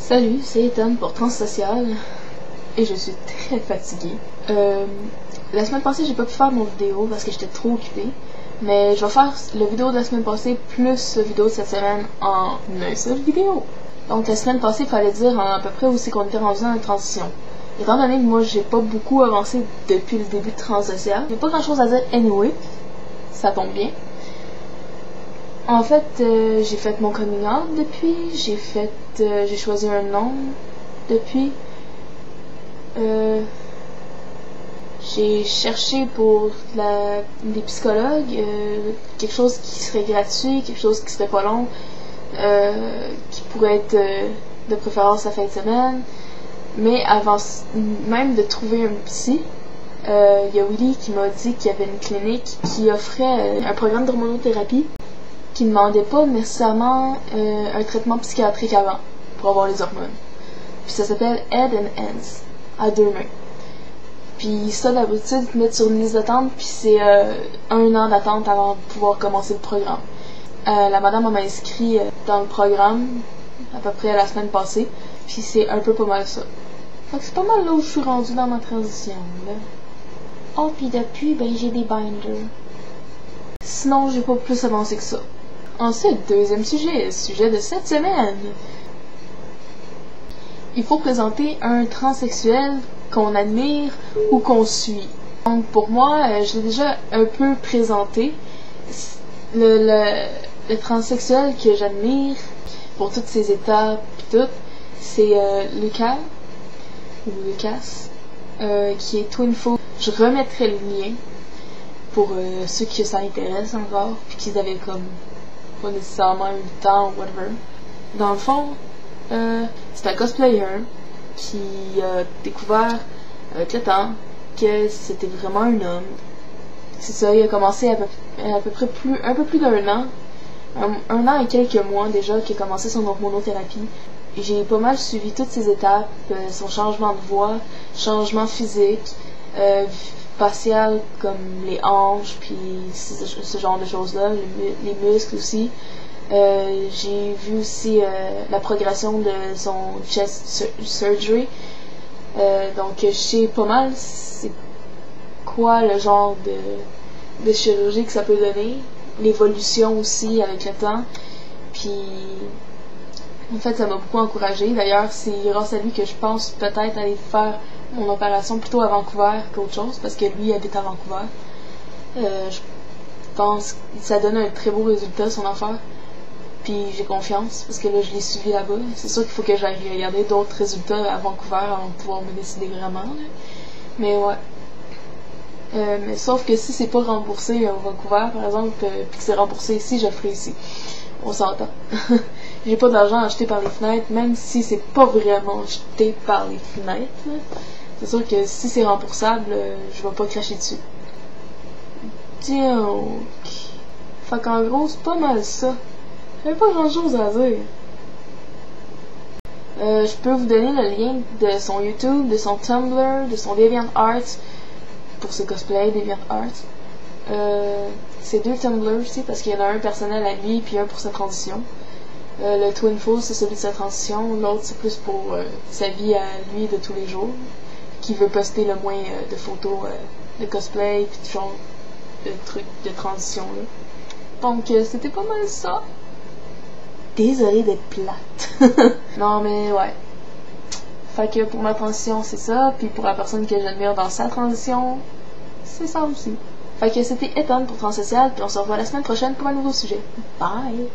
Salut, c'est Ethan pour Transsocial et je suis très fatiguée. La semaine passée, j'ai pas pu faire mon vidéo parce que j'étais trop occupée, mais je vais faire la vidéo de la semaine passée plus la vidéo de cette semaine en une seule vidéo. Donc la semaine passée, il fallait dire à peu près où c'est qu'on était rendu dans la transition. Étant donné que moi, j'ai pas beaucoup avancé depuis le début de Transsocial, j'ai pas grand chose à dire anyway, ça tombe bien. En fait, j'ai fait mon coming out depuis, j'ai choisi un nom depuis, j'ai cherché pour des psychologues, quelque chose qui serait gratuit, quelque chose qui serait pas long, qui pourrait être de préférence la fin de semaine. Mais avant même de trouver un psy, il y a Willy qui m'a dit qu'il y avait une clinique qui offrait un programme d'hormonothérapie qui ne demandait pas nécessairement un traitement psychiatrique avant pour avoir les hormones. Puis ça s'appelle Head and Hands, à deux mains. Puis ça, d'habitude, ils te mettent sur une liste d'attente, puis c'est 1 an d'attente avant de pouvoir commencer le programme. La madame m'a inscrit dans le programme à peu près la semaine passée, puis c'est un peu pas mal ça. Fait que c'est pas mal là où je suis rendue dans ma transition, là. Oh, puis depuis, ben j'ai des binders. Sinon, j'ai pas plus avancé que ça. Ensuite, deuxième sujet de cette semaine. Il faut présenter un transsexuel qu'on admire ou qu'on suit. Donc pour moi, je l'ai déjà un peu présenté. Le transsexuel que j'admire pour toutes ses étapes et tout, c'est Lucas, qui est Twinfo. Je remettrai le lien pour ceux qui ça intéresse encore, puis qu'ils avaient comme pas nécessairement eu le temps ou whatever. Dans le fond, c'est un cosplayer qui a découvert avec le temps que c'était vraiment un homme. C'est ça, il a commencé à peu près un peu plus d'1 an, un an et quelques mois déjà qu'il a commencé son hormonothérapie. J'ai pas mal suivi toutes ses étapes, son changement de voix, changement physique, facial comme les hanches, puis ce genre de choses-là, les muscles aussi. J'ai vu aussi la progression de son chest surgery. Donc je sais pas mal c'est quoi le genre de chirurgie que ça peut donner, l'évolution aussi avec le temps. Puis en fait ça m'a beaucoup encouragée. D'ailleurs c'est grâce à lui que je pense peut-être aller faire mon opération plutôt à Vancouver qu'autre chose, parce que lui habite à Vancouver. Je pense que ça donne un très beau résultat son affaire. Puis j'ai confiance, parce que là je l'ai suivi là-bas. C'est sûr qu'il faut que j'aille regarder d'autres résultats à Vancouver avant de pouvoir me décider vraiment, là. Mais ouais. Mais sauf que si c'est pas remboursé à Vancouver, par exemple, puis que c'est remboursé ici, je le ferai ici. On s'entend. J'ai pas d'argent acheté par les fenêtres, même si c'est pas vraiment acheté par les fenêtres. C'est sûr que si c'est remboursable, je vais pas cracher dessus. Donc. Fait qu'en gros, c'est pas mal ça. J'avais pas grand chose à dire. Je peux vous donner le lien de son YouTube, de son Tumblr, de son DeviantArt pour ce cosplay DeviantArt. C'est 2 Tumblr aussi parce qu'il y en a un personnel à lui puis un pour sa transition. Le Twinfo c'est celui de sa transition, l'autre c'est plus pour sa vie à lui de tous les jours, qui veut poster le moins de photos de cosplay puis de genre de trucs de transition là. Donc c'était pas mal ça. Désolée d'être plate. Non mais ouais. Fait que pour ma transition c'est ça, puis pour la personne que j'admire dans sa transition, c'est ça aussi. Fait que c'était Ethan pour Transsocial, puis on se revoit la semaine prochaine pour un nouveau sujet. Bye!